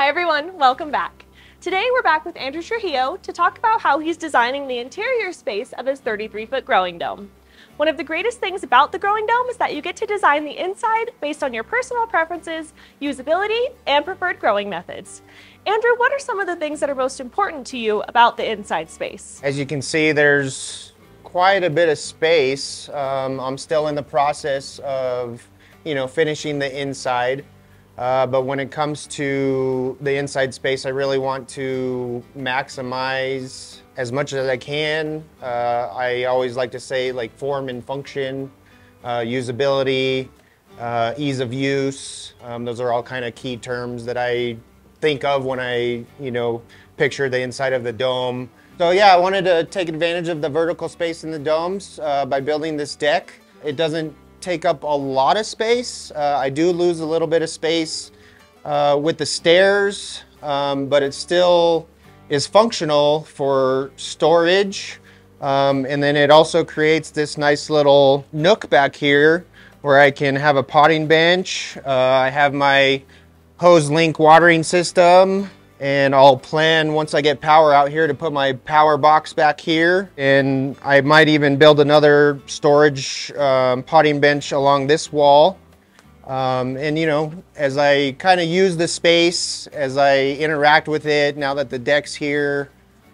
everyone, welcome back. Today we're back with Andrew Trujillo to talk about how he's designing the interior space of his 33-foot growing dome. One of the greatest things about the growing dome is that you get to design the inside based on your personal preferences, usability, and preferred growing methods. Andrew, what are some of the things that are most important to you about the inside space? As you can see, there's quite a bit of space. I'm still in the process of, finishing the inside. But when it comes to the inside space, I really want to maximize as much as I can. I always like to say form and function, usability, ease of use. Those are all kind of key terms that I think of when I, picture the inside of the dome. So yeah, I wanted to take advantage of the vertical space in the domes by building this deck. It doesn't take up a lot of space. I do lose a little bit of space with the stairs, but it still is functional for storage. And then it also creates this nice little nook back here where I can have a potting bench. I have my hose link watering system, and I'll plan once I get power out here to put my power box back here. And I might even build another storage potting bench along this wall. And as I kind of use the space, as I interact with it, now that the deck's here,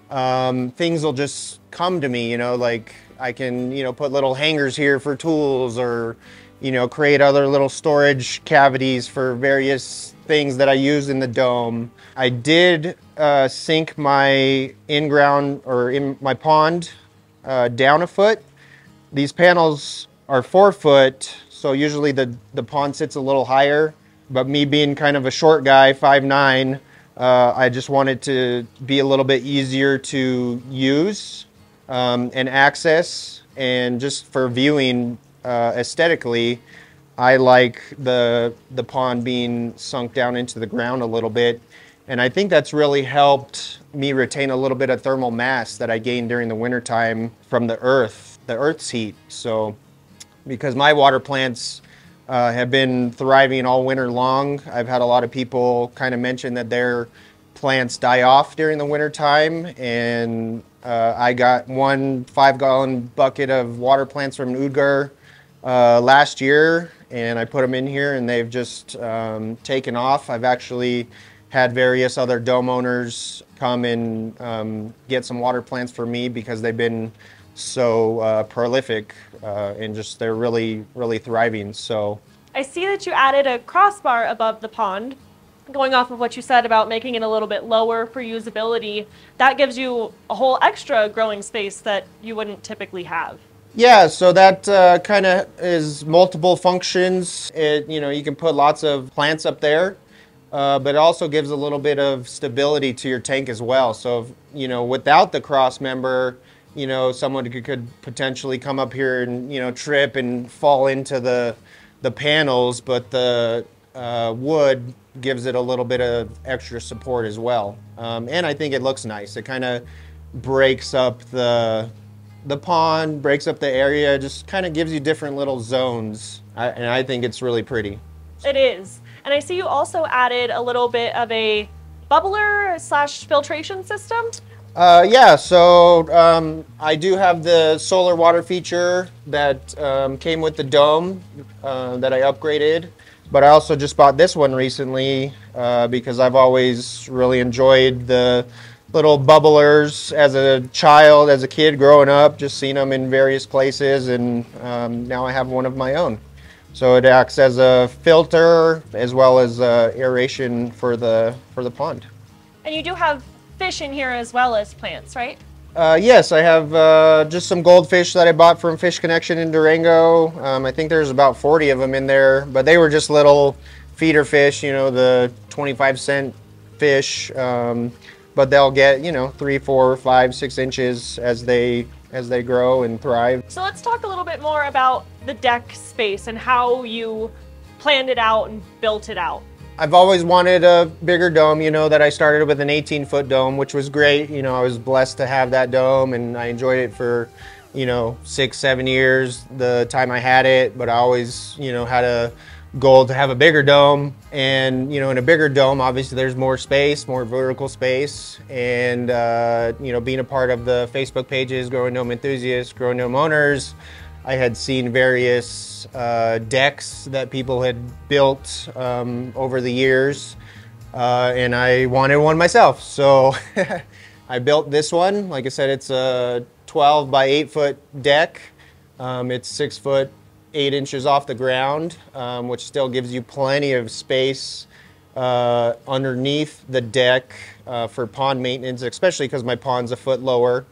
things will just come to me, like I can, put little hangers here for tools, or, create other little storage cavities for various things that I use in the dome. I did sink my in-ground or in my pond down a foot. These panels are 4 foot, so usually the pond sits a little higher, but me being kind of a short guy, 5'9", I just wanted to be a little bit easier to use and access, and just for viewing aesthetically, I like the pond being sunk down into the ground a little bit. And I think that's really helped me retain a little bit of thermal mass that I gained during the wintertime from the Earth's heat. So because my water plants have been thriving all winter long, I've had a lot of people kind of mention that their plants die off during the wintertime. And I got one 5-gallon bucket of water plants from Udgar last year, and I put them in here, and they've just taken off. I've actually had various other dome owners come and get some water plants for me because they've been so prolific, and just they're really thriving. So I see that you added a crossbar above the pond. Going off of what you said about making it a little bit lower for usability, that gives you a whole extra growing space that you wouldn't typically have. Yeah, so that kind of is multiple functions. You can put lots of plants up there, but it also gives a little bit of stability to your tank as well. So, without the cross member, someone could potentially come up here and, trip and fall into the panels, but the wood gives it a little bit of extra support as well. And I think it looks nice. It kind of breaks up the pond, breaks up the area, just kind of gives you different little zones. And I think it's really pretty. It is. And I see you also added a little bit of a bubbler / filtration system. Yeah, so I do have the solar water feature that came with the dome that I upgraded. But I also just bought this one recently because I've always really enjoyed the little bubblers as a child, as a kid growing up, just seen them in various places, and now I have one of my own. So it acts as a filter as well as aeration for the pond. And you do have fish in here as well as plants, right? Yes, I have just some goldfish that I bought from Fish Connection in Durango. I think there's about 40 of them in there, but they were just little feeder fish, the 25-cent fish. But they'll get, 3, 4, 5, 6 inches as they grow and thrive. So let's talk a little bit more about the deck space and how you planned it out and built it out. I've always wanted a bigger dome, that I started with an 18-foot dome, which was great. I was blessed to have that dome, and I enjoyed it for, 6, 7 years, the time I had it. But I always, had a goal to have a bigger dome, and in a bigger dome, obviously there's more space, more vertical space, and being a part of the Facebook pages, Growing Dome Enthusiasts, Growing Dome Owners, I had seen various decks that people had built over the years, and I wanted one myself, so I built this one. Like I said, it's a 12 by 8 foot deck. It's 6 foot 8 inches off the ground, which still gives you plenty of space underneath the deck for pond maintenance, especially because my pond's a foot lower.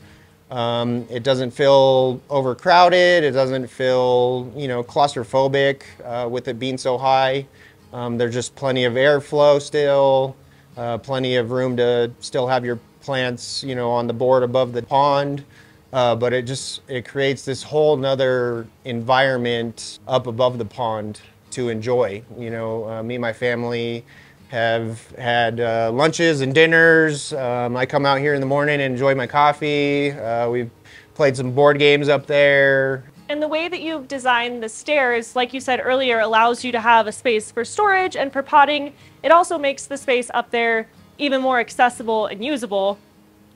It doesn't feel overcrowded. It doesn't feel, claustrophobic with it being so high. There's just plenty of airflow still, plenty of room to still have your plants, on the board above the pond. But it creates this whole nother environment up above the pond to enjoy. Me and my family have had lunches and dinners. I come out here in the morning and enjoy my coffee. We've played some board games up there. And the way that you've designed the stairs, like you said earlier, allows you to have a space for storage and for potting. It also makes the space up there even more accessible and usable.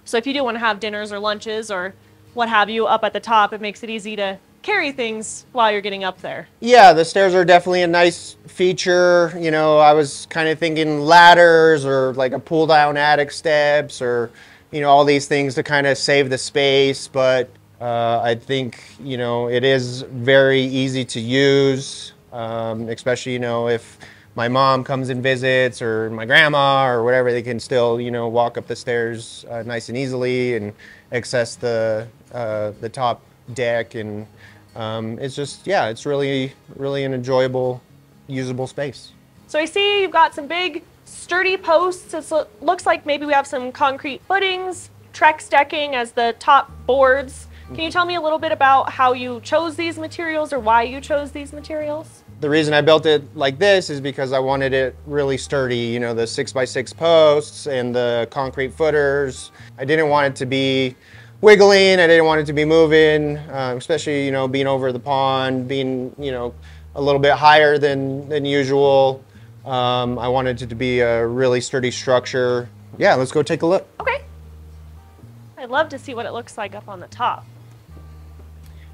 So if you do want to have dinners or lunches or what have you up at the top, it makes it easy to carry things while you're getting up there. Yeah, the stairs are definitely a nice feature. I was kind of thinking ladders or like a pull down attic steps or, all these things to kind of save the space. But I think, it is very easy to use, especially, if my mom comes and visits or my grandma or whatever, they can still, walk up the stairs nice and easily and access the top deck. And it's just, yeah, it's really an enjoyable, usable space. So I see you've got some big sturdy posts. It looks like maybe we have some concrete footings, Trex decking as the top boards. Can you tell me a little bit about how you chose these materials or why you chose these materials? The reason I built it like this is because I wanted it really sturdy, the 6x6 posts and the concrete footers. I didn't want it to be wiggling. I didn't want it to be moving, especially, being over the pond, being, a little bit higher than usual. I wanted it to be a really sturdy structure. Yeah, let's go take a look. Okay. I'd love to see what it looks like up on the top.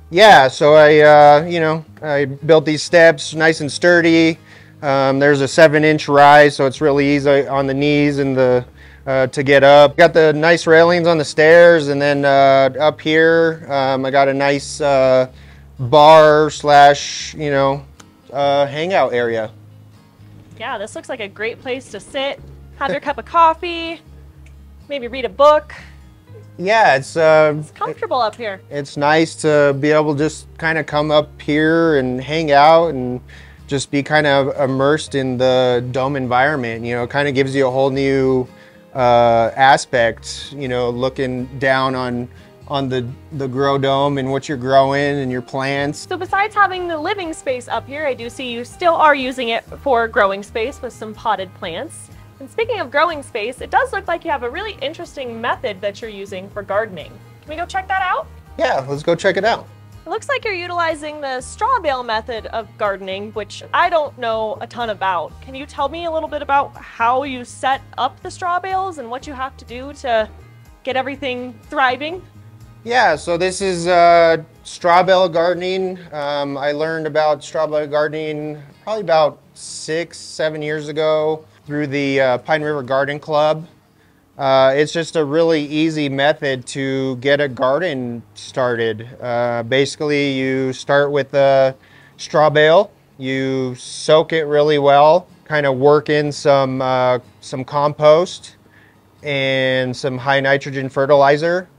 Yeah, so I built these steps nice and sturdy. There's a 7-inch rise, so it's really easy on the knees and to get up. Got the nice railings on the stairs, and then up here I got a nice bar slash hangout area. Yeah, this looks like a great place to sit, have your cup of coffee, maybe read a book. Yeah, it's comfortable up here. It's nice to be able to just kind of come up here and hang out and just be kind of immersed in the dome environment. It kind of gives you a whole new aspect, looking down on the grow dome and what you're growing and your plants. So besides having the living space up here, I do see you still are using it for growing space with some potted plants. And speaking of growing space, it does look like you have a really interesting method that you're using for gardening. Can we go check that out? Yeah, let's go check it out. It looks like you're utilizing the straw bale method of gardening, which I don't know a ton about. Can you tell me a little bit about how you set up the straw bales and what you have to do to get everything thriving? Yeah, so this is straw bale gardening. I learned about straw bale gardening probably about 6-7 years ago through the Pine River Garden Club. It's just a really easy method to get a garden started. Basically, you start with a straw bale, you soak it really well, kind of work in some compost and some high nitrogen fertilizer,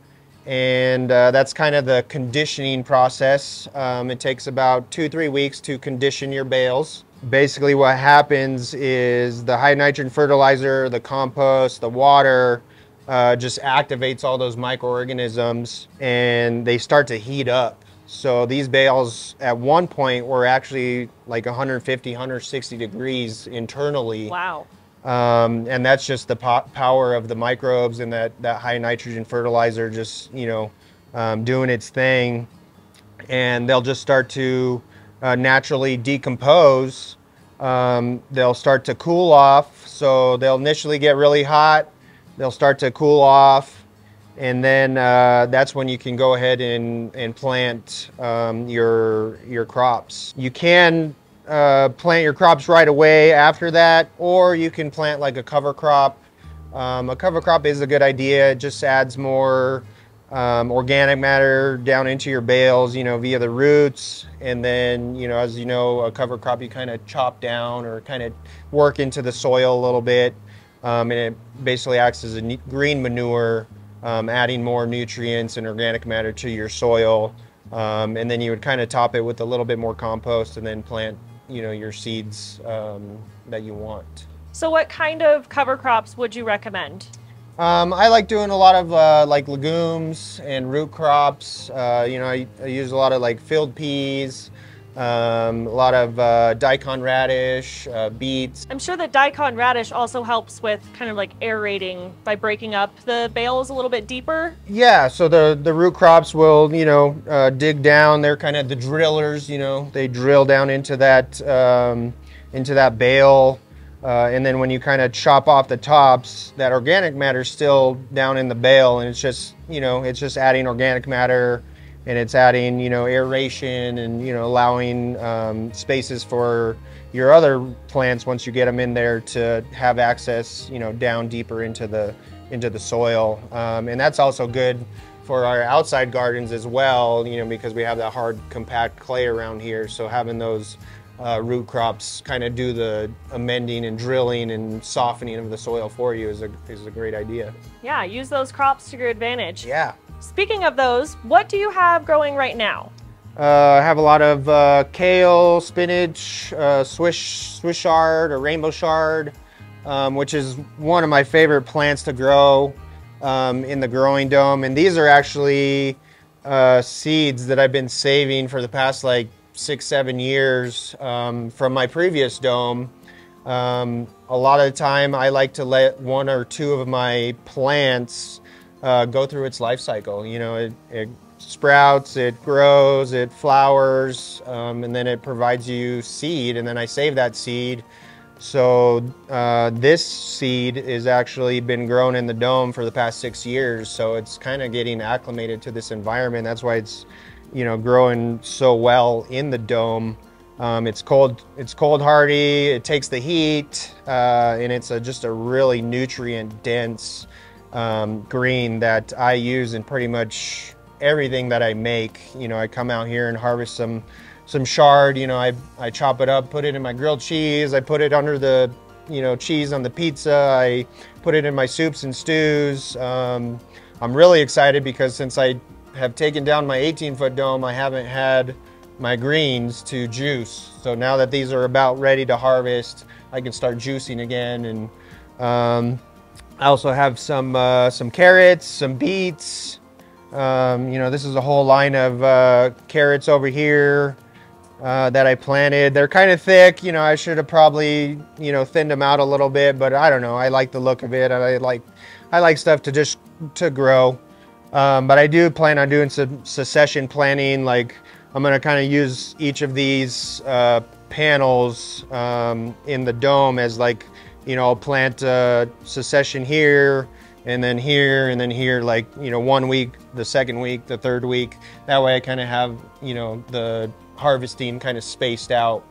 and that's kind of the conditioning process. It takes about 2-3 weeks to condition your bales. Basically what happens is the high nitrogen fertilizer, the compost, the water just activates all those microorganisms and they start to heat up. So these bales at one point were actually like 150, 160 degrees internally. Wow. And that's just the power of the microbes and that high nitrogen fertilizer just, doing its thing. And they'll just start to naturally decompose they'll start to cool off. So they'll initially get really hot, they'll start to cool off, and then that's when you can go ahead and plant your crops. You can plant your crops right away after that, or you can plant like a cover crop. A cover crop is a good idea. It just adds more organic matter down into your bales, you know, via the roots. And then, you know, as you know, a cover crop you kind of chop down or kind of work into the soil a little bit. And it basically acts as a green manure, adding more nutrients and organic matter to your soil. And then you would kind of top it with a little bit more compost and then plant, you know, your seeds that you want. So what kind of cover crops would you recommend? I like doing a lot of like legumes and root crops. You know, I use a lot of like field peas, a lot of daikon radish, beets. I'm sure that daikon radish also helps with kind of like aerating by breaking up the bales a little bit deeper. Yeah, so the root crops will, you know, dig down. They're kind of the drillers, you know, they drill down into that bale. And then when you kind of chop off the tops, that organic matter is still down in the bale, and it's just, you know, it's just adding organic matter, and it's adding, you know, aeration and, you know, allowing spaces for your other plants once you get them in there to have access, you know, down deeper into the soil. And that's also good for our outside gardens as well, you know, because we have that hard, compact clay around here. So having those root crops kind of do the amending and drilling and softening of the soil for you is a great idea. Yeah, use those crops to your advantage. Yeah. Speaking of those, what do you have growing right now? I have a lot of kale, spinach, Swiss chard or rainbow chard, which is one of my favorite plants to grow in the growing dome. And these are actually seeds that I've been saving for the past like 6-7 years from my previous dome. A lot of the time I like to let one or two of my plants go through its life cycle. You know, it sprouts, it grows, it flowers, and then it provides you seed, and then I save that seed. So this seed has actually been grown in the dome for the past 6 years, so it's kind of getting acclimated to this environment. That's why it's, you know, growing so well in the dome. It's cold hardy, it takes the heat, and it's just a really nutrient dense green that I use in pretty much everything that I make. You know, I come out here and harvest some chard, you know, I chop it up, put it in my grilled cheese, I put it under the, you know, cheese on the pizza, I put it in my soups and stews. I'm really excited because since I have taken down my 18-foot dome, I haven't had my greens to juice. So now that these are about ready to harvest, I can start juicing again. And I also have some carrots, some beets. You know, this is a whole line of carrots over here that I planted. They're kind of thick. You know, I should have probably, you know, thinned them out a little bit, but I don't know. I like the look of it. I like stuff to grow. But I do plan on doing some succession planting. Like I'm going to kind of use each of these panels in the dome as like, you know, I'll plant succession here and then here and then here, like, you know, 1 week, the second week, the third week. That way I kind of have, you know, the harvesting kind of spaced out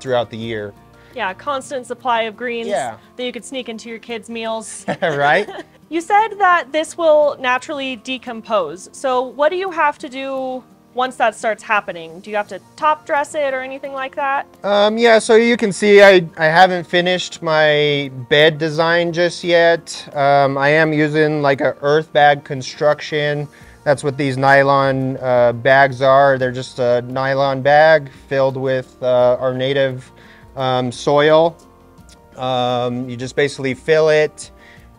throughout the year. Yeah, constant supply of greens that you could sneak into your kids' meals. Right? You said that this will naturally decompose. So what do you have to do once that starts happening? Do you have to top dress it or anything like that? Yeah, so you can see I haven't finished my bed design just yet. I am using like a earth bag construction. That's what these nylon bags are. They're just a nylon bag filled with our native soil. You just basically fill it,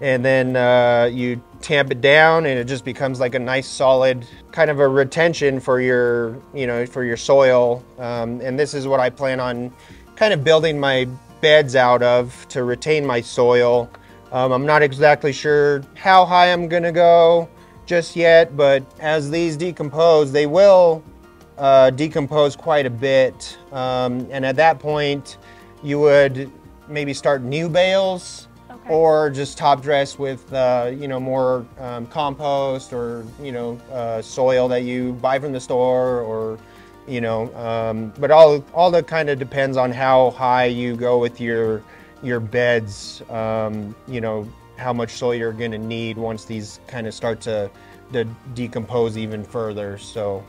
and then you tamp it down, and it just becomes like a nice solid kind of a retention for your, you know, for your soil. And this is what I plan on kind of building my beds out of to retain my soil. I'm not exactly sure how high I'm gonna go just yet, but as these decompose, they will decompose quite a bit. And at that point, you would maybe start new bales. Okay. Or just top dress with, you know, more compost or, you know, soil that you buy from the store, or, you know, but all that kind of depends on how high you go with your beds, you know, how much soil you're going to need once these kind of start to decompose even further. So.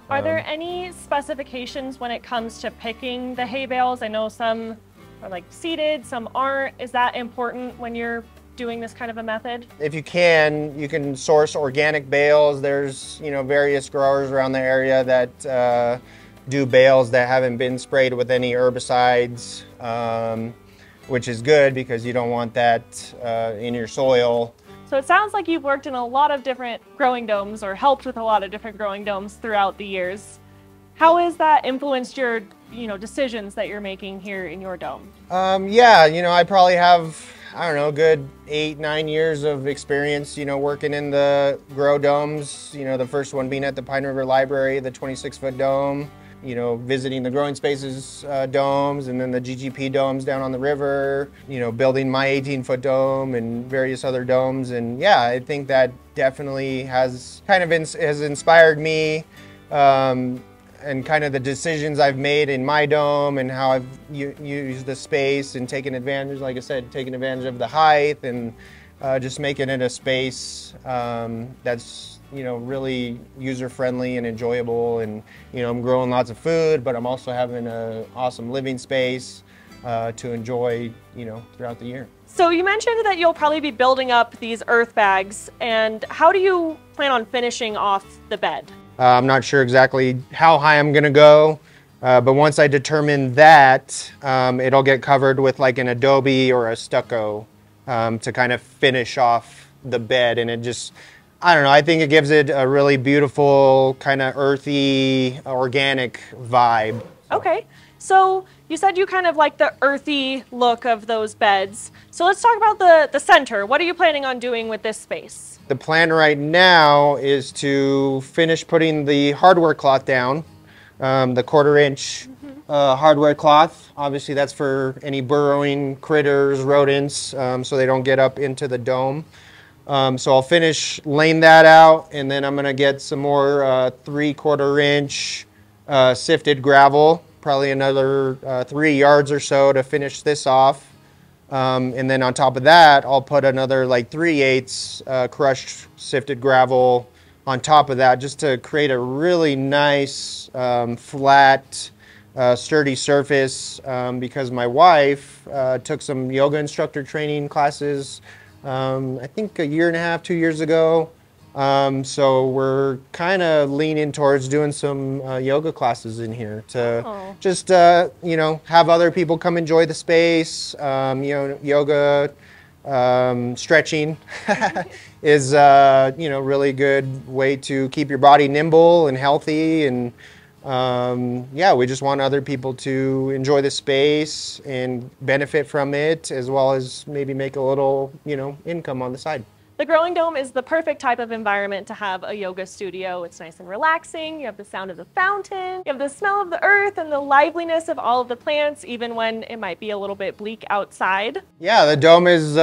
Are there any specifications when it comes to picking the hay bales? I know some are like seeded, some aren't. Is that important when you're doing this kind of a method? If you can source organic bales. There's, you know, various growers around the area that do bales that haven't been sprayed with any herbicides, which is good because you don't want that in your soil. So it sounds like you've worked in a lot of different growing domes, or helped with a lot of different growing domes throughout the years. How has that influenced your, you know, decisions that you're making here in your dome? Yeah, you know, I probably have, I don't know, good 8-9 years of experience, you know, working in the grow domes. You know, the first one being at the Pine River Library, the 26-foot dome. You know, visiting the Growing Spaces domes, and then the GGP domes down on the river. You know, building my 18-foot dome and various other domes. And yeah, I think that definitely has kind of has inspired me. And kind of the decisions I've made in my dome, and how I've used the space and taken advantage, like I said, taking advantage of the height, and just making it a space that's, you know, really user-friendly and enjoyable. And, you know, I'm growing lots of food, but I'm also having an awesome living space to enjoy, you know, throughout the year. So you mentioned that you'll probably be building up these earth bags, and how do you plan on finishing off the bed? I'm not sure exactly how high I'm gonna go, but once I determine that, it'll get covered with like an adobe or a stucco to kind of finish off the bed. And it just, I don't know, I think it gives it a really beautiful, kind of earthy, organic vibe. Okay, so you said you kind of like the earthy look of those beds. So let's talk about the center. What are you planning on doing with this space? The plan right now is to finish putting the hardware cloth down, the 1/4-inch hardware cloth. Obviously that's for any burrowing critters, rodents, so they don't get up into the dome. So I'll finish laying that out, and then I'm gonna get some more 3/4-inch sifted gravel, probably another 3 yards or so to finish this off. And then on top of that, I'll put another like 3/8 crushed sifted gravel on top of that, just to create a really nice, flat, sturdy surface, because my wife took some yoga instructor training classes, I think 1.5 to 2 years ago. So we're kind of leaning towards doing some yoga classes in here to just, you know, have other people come enjoy the space. You know, yoga, stretching is, you know, really good way to keep your body nimble and healthy. And yeah, we just want other people to enjoy the space and benefit from it, as well as maybe make a little, you know, income on the side. The growing dome is the perfect type of environment to have a yoga studio. It's nice and relaxing. You have the sound of the fountain, you have the smell of the earth, and the liveliness of all of the plants, even when it might be a little bit bleak outside. Yeah, the dome is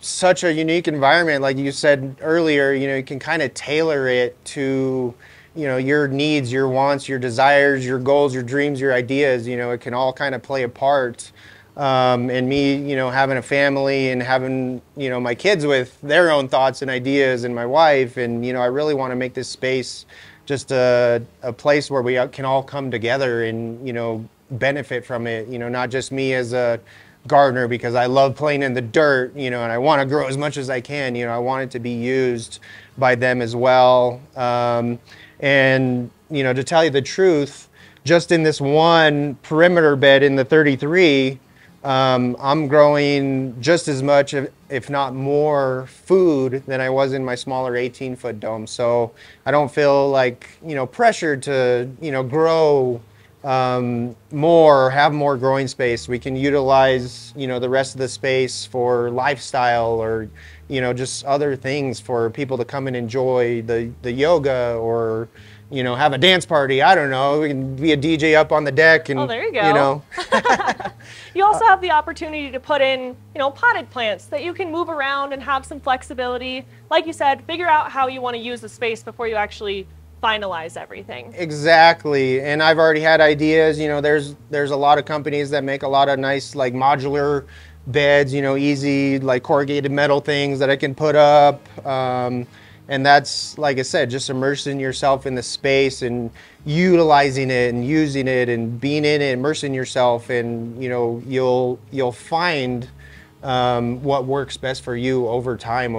such a unique environment. Like you said earlier, you know, you can kind of tailor it to, you know, your needs, your wants, your desires, your goals, your dreams, your ideas. You know, it can all kind of play a part. And me, you know, having a family and having, you know, my kids with their own thoughts and ideas, and my wife, and, you know, I really want to make this space just a place where we can all come together and, you know, benefit from it. You know, not just me as a gardener, because I love playing in the dirt, you know, and I want to grow as much as I can. You know, I want it to be used by them as well. And, you know, to tell you the truth, just in this one perimeter bed in the 33, I'm growing just as much, if not more, food than I was in my smaller 18-foot dome. So I don't feel like, you know, pressured to, you know, grow more, have more growing space. We can utilize, you know, the rest of the space for lifestyle, or, you know, just other things for people to come and enjoy the yoga, or, have a dance party. I don't know. We can be a DJ up on the deck and, oh, there you go. You also have the opportunity to put in, potted plants that you can move around and have some flexibility. Like you said, figure out how you want to use the space before you actually finalize everything. Exactly. And I've already had ideas. There's a lot of companies that make a lot of nice like modular beds, easy like corrugated metal things that I can put up. And that's, like I said, just immersing yourself in the space and utilizing it and using it and being in it, immersing yourself, and you'll find what works best for you over time.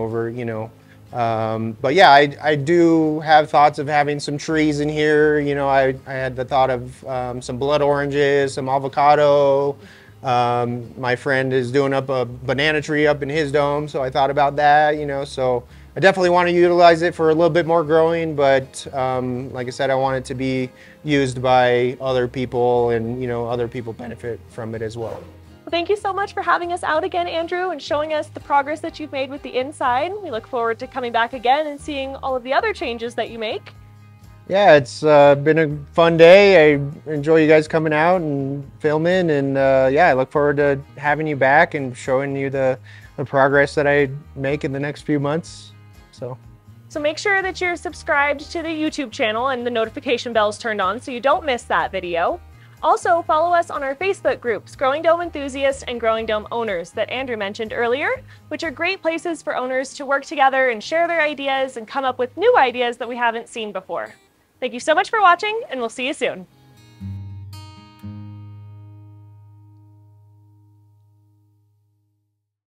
But yeah, I do have thoughts of having some trees in here. I had the thought of some blood oranges, some avocado. My friend is doing up a banana tree up in his dome, so I thought about that. So I definitely want to utilize it for a little bit more growing, but like I said, I want it to be used by other people, and other people benefit from it as well. Well, thank you so much for having us out again, Andrew, and showing us the progress that you've made with the inside. We look forward to coming back again and seeing all of the other changes that you make. Yeah, it's been a fun day. I enjoy you guys coming out and filming, and yeah, I look forward to having you back and showing you the progress that I make in the next few months. So make sure that you're subscribed to the YouTube channel and the notification bell's turned on so you don't miss that video. Also, follow us on our Facebook groups, Growing Dome Enthusiasts and Growing Dome Owners, that Andrew mentioned earlier, which are great places for owners to work together and share their ideas and come up with new ideas that we haven't seen before. Thank you so much for watching, and we'll see you soon.